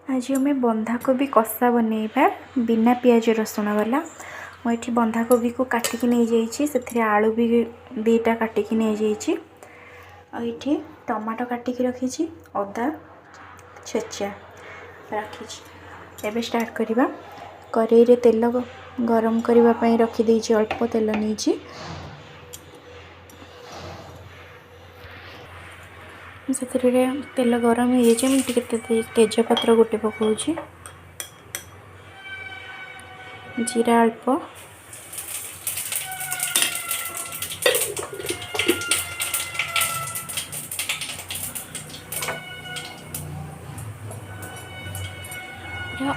आज आम बंधाकोबी कषा बनइबा बिना पियाज रसुण वाला। मुझे बंधाकोबी को काटिकी नहीं जाइए से आलू भी दीटा काटिकी नहीं जाइए। ये टमाटो काटिकी रखी अदा छेचा रखी। एबे स्टार्ट करिबा। कढ़ई रे तेल गरम करने रखीदे अल्प तेल नहीं से तेल गरम हो तेजपत्र गोटे पकाऊँ जीरा अल्प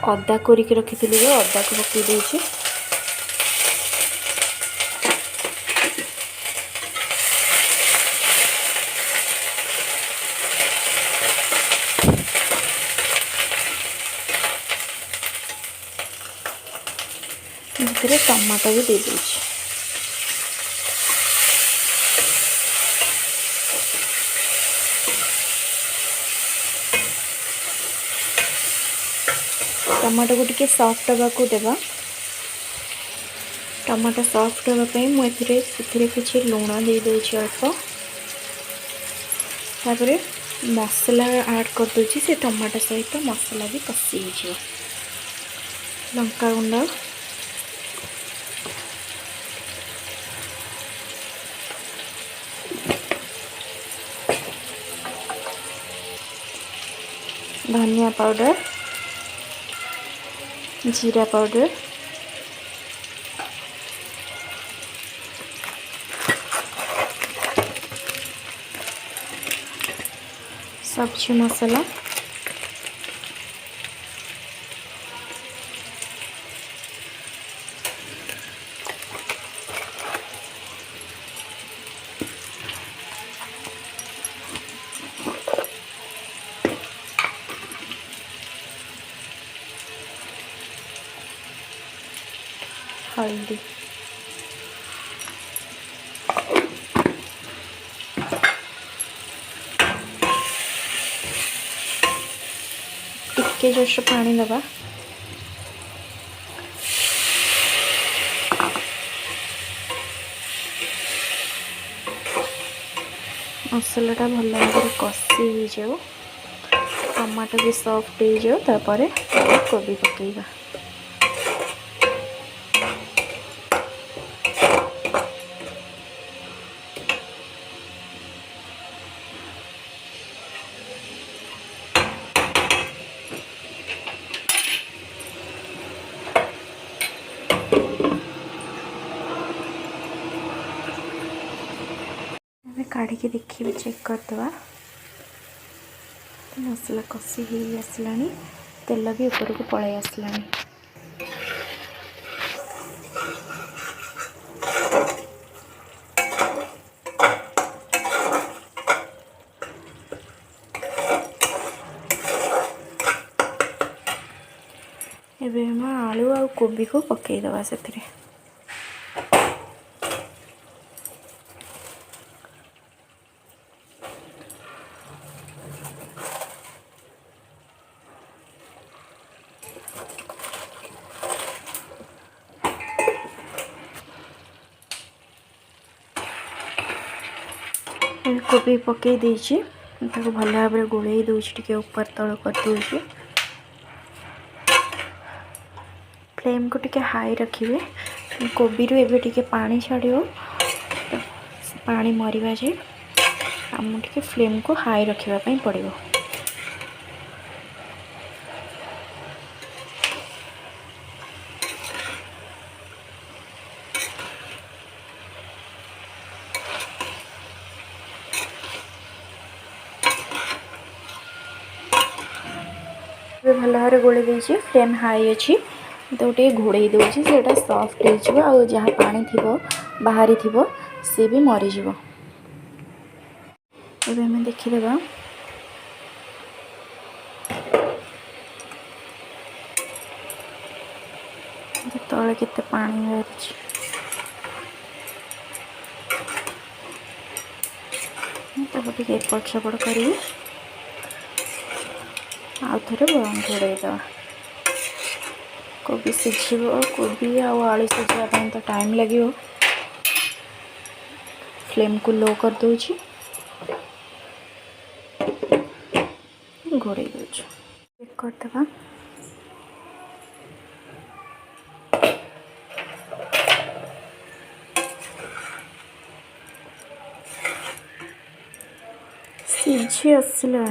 अदा कोरिक रखी अदा को पकई देछि। टमाटो भी दे देछि। टमाटो को टिके सॉफ्ट हवा को देवा। टमाटो सॉफ्ट होगापी मुझे किसी लुण दे देछि अल्प। तापर मसला ऐड कर दूची से टमाटो सहित मसला भी कषि हो। लंका गुंड धनिया पाउडर जीरा पाउडर सब्जी मसाला हल्दी टिके जस्ट पानी दबा। मसलाटा भल भाव कषि हो टमाटो भी सॉफ्ट हो तापर कोबी पकेगा। काढ़ी देखिए चेक करदे मसला कषि हो आसला तेल भी ऊपर को पलि आसला। एबे हम आलू आ कोबी को पकई दवा से कोबी पकई देछि भल भाव गोल दूसरी ऊपर तल कर दूसरी। फ्लेम को टिके हाई रखिए। कोबी रू एबे टिके पानी छाड़ो पानी मरिबा जाए आम टिके फ्लेम को हाई रखिबा पड़िबो। भल भाव गोल देछि फ्लेम हाई अच्छी तो गोटे घोड़े दूसरी से सॉफ्ट हो जहाँ पानी थी बाहरी थी सी भी मरीज। एबे हमें देखीदेवा तले केते पानी बाहरी। एपट सेपट करी आउ थे घोड़ेदवा कोबी सिझ कोबी आलू सिझापी तो टाइम लगे फ्लेम को लो कर दूची घोड़े दूच चेक करदे सिझी आसला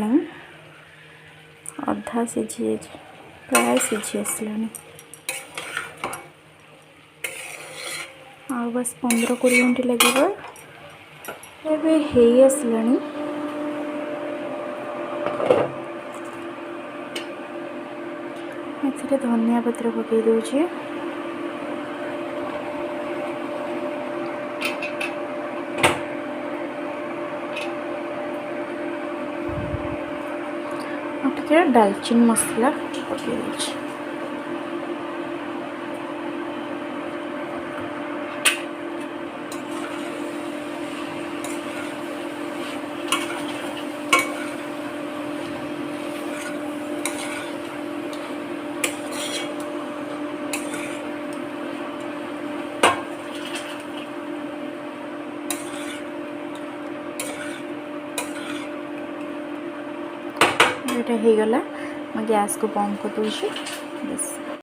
अधा सिझी प्राय सिझी आसला आ बस 15-20 मिनट लगे हो आसला एथिरे धनिया पत्र पकई दूची टे डालचीनी मसला पकई दूची ये हो गला मैं गैस को बंद कर दूसरी बस।